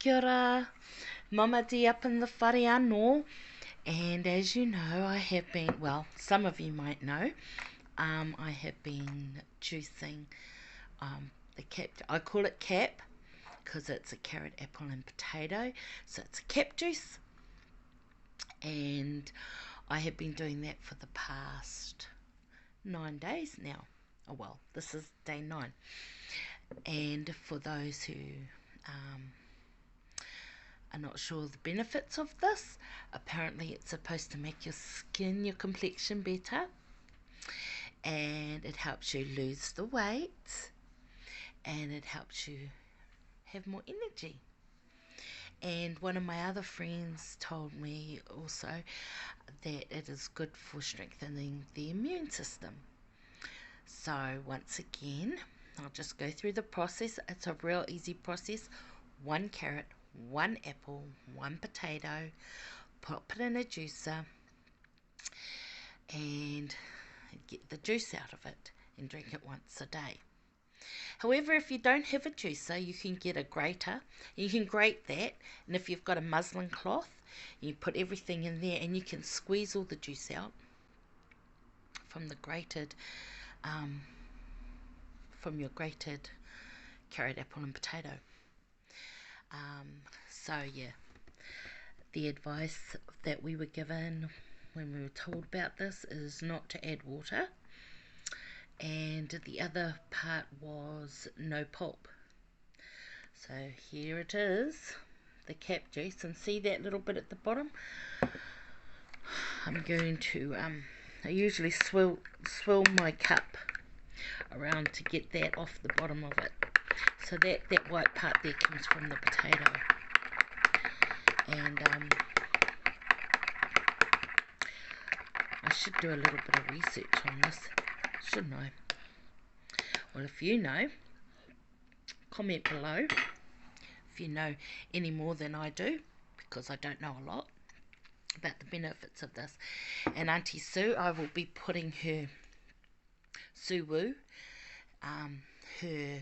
Kia ora, Mama D up in the whare anō. And as you know, I have been, well, some of you might know, I have been juicing the cap. I call it cap because it's a carrot, apple and potato. So it's a cap juice. And I have been doing that for the past 9 days now. Oh well, this is day 9. And for those who are not sure of the benefits of this, apparently it's supposed to make your skin, your complexion better, and it helps you lose the weight, and it helps you have more energy. And one of my other friends told me also that it is good for strengthening the immune system. So once again, I'll just go through the process. It's a real easy process. 1 carrot, 1 apple, 1 potato, pop it in a juicer and get the juice out of it and drink it once a day. However, if you don't have a juicer, you can get a grater. You can grate that, and if you've got a muslin cloth, you put everything in there and you can squeeze all the juice out from the grated from your grated carrot, apple and potato. So yeah, the advice that we were given when we were told about this is not to add water, and the other part was no pulp. So here it is, the cap juice, and see that little bit at the bottom? I'm going to I usually swill my cup around to get that off the bottom of it. So that white part there comes from the potato. And I should do a little bit of research on this, shouldn't I? Well, if you know, comment below if you know any more than I do, because I don't know a lot about the benefits of this. And Auntie Sue, I will be putting her Sue Woo, her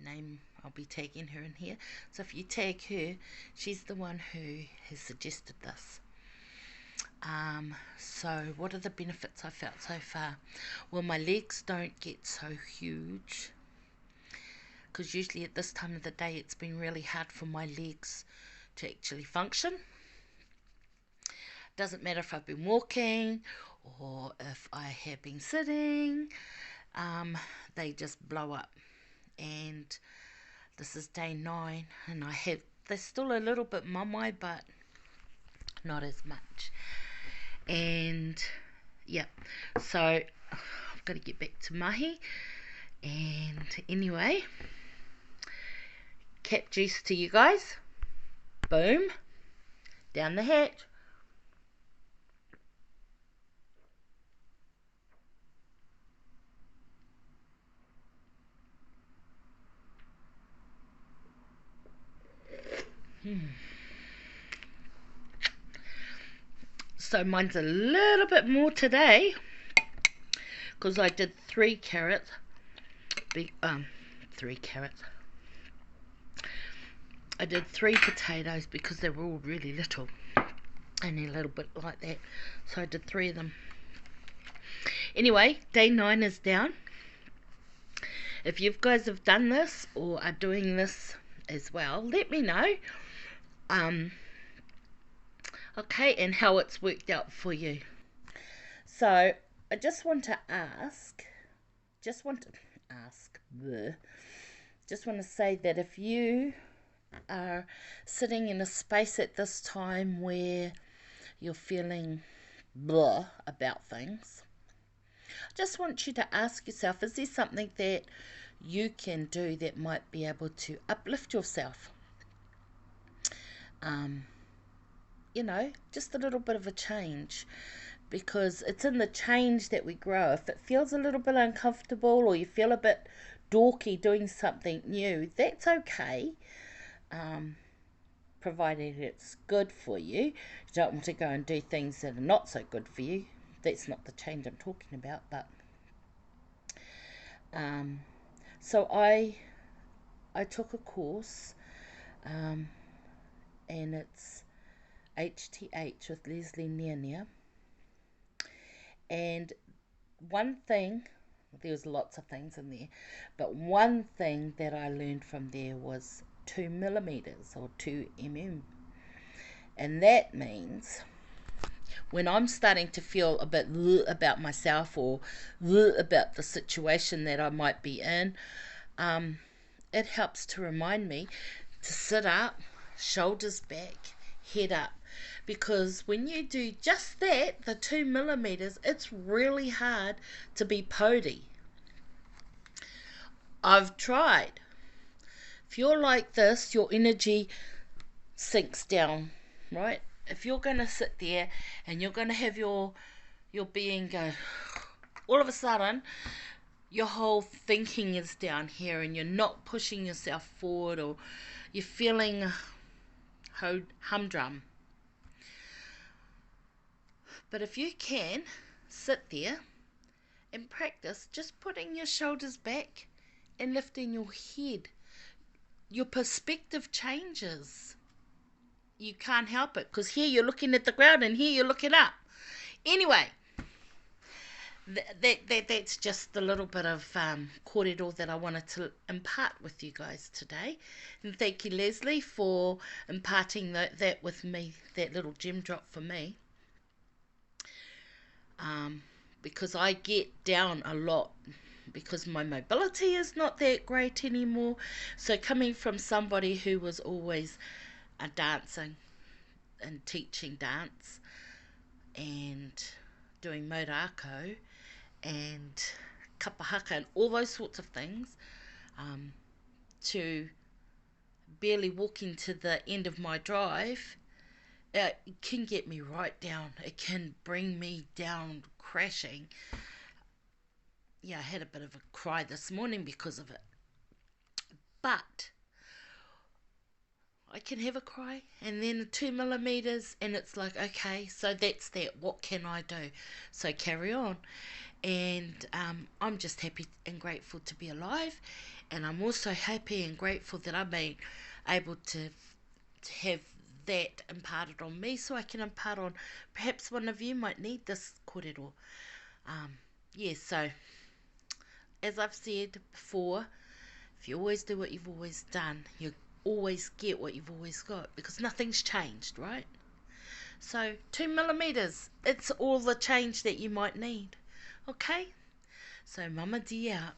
name, I'll be tagging her in here. So if you tag her, she's the one who has suggested this. So what are the benefits I felt so far? Well, my legs don't get so huge, because usually at this time of the day it's been really hard for my legs to actually function. Doesn't matter if I've been walking or if I have been sitting, they just blow up. And this is day 9, and they're still a little bit mummy, but not as much. And yeah, so I've got to get back to mahi. And anyway, cap juice to you guys. Boom, down the hatch. So mine's a little bit more today because I did 3 carrots. 3 carrots. I did 3 potatoes because they were all really little, only a little bit like that. So I did 3 of them. Anyway, day 9 is down. If you guys have done this or are doing this as well, let me know. Okay, and how it's worked out for you. So I just want to say that if you are sitting in a space at this time where you're feeling blah about things, I just want you to ask yourself, is there something that you can do that might be able to uplift yourself? You know, just a little bit of a change, because it's in the change that we grow. If it feels a little bit uncomfortable or you feel a bit dorky doing something new, that's okay, provided it's good for you. You don't want to go and do things that are not so good for you. That's not the change I'm talking about, but so I I took a course, and it's HTH with Leslie Nearnear. And one thing, there was lots of things in there, but one thing that I learned from there was 2 millimeters or 2 mm. And that means when I'm starting to feel a bit about myself or about the situation that I might be in, it helps to remind me to sit up, shoulders back, head up. Because when you do just that, the 2 millimeters, it's really hard to be pody. I've tried. If you're like this, your energy sinks down, right? If you're going to sit there and you're going to have your being go, all of a sudden, your whole thinking is down here and you're not pushing yourself forward, or you're feeling humdrum. But if you can sit there and practice just putting your shoulders back and lifting your head, your perspective changes. You can't help it, because here you're looking at the ground and here you're looking up. Anyway, that's just the little bit of kōrero that I wanted to impart with you guys today. And thank you, Leslie, for imparting that with me, that little gem drop for me. Because I get down a lot because my mobility is not that great anymore. So coming from somebody who was always dancing and teaching dance and doing maurako and kapahaka and all those sorts of things, to barely walking to the end of my drive, it can get me right down. It can bring me down crashing. Yeah, I had a bit of a cry this morning because of it. But I can have a cry and then 2 millimeters, and it's like, okay, so that's that. What can I do? So carry on. And I'm just happy and grateful to be alive. And I'm also happy and grateful that I've been able to have that imparted on me, so I can impart on perhaps one of you might need this kōrero. So as I've said before, if you always do what you've always done, you always get what you've always got, because nothing's changed, right? So 2 millimeters, it's all the change that you might need. Okay, so Mama D out.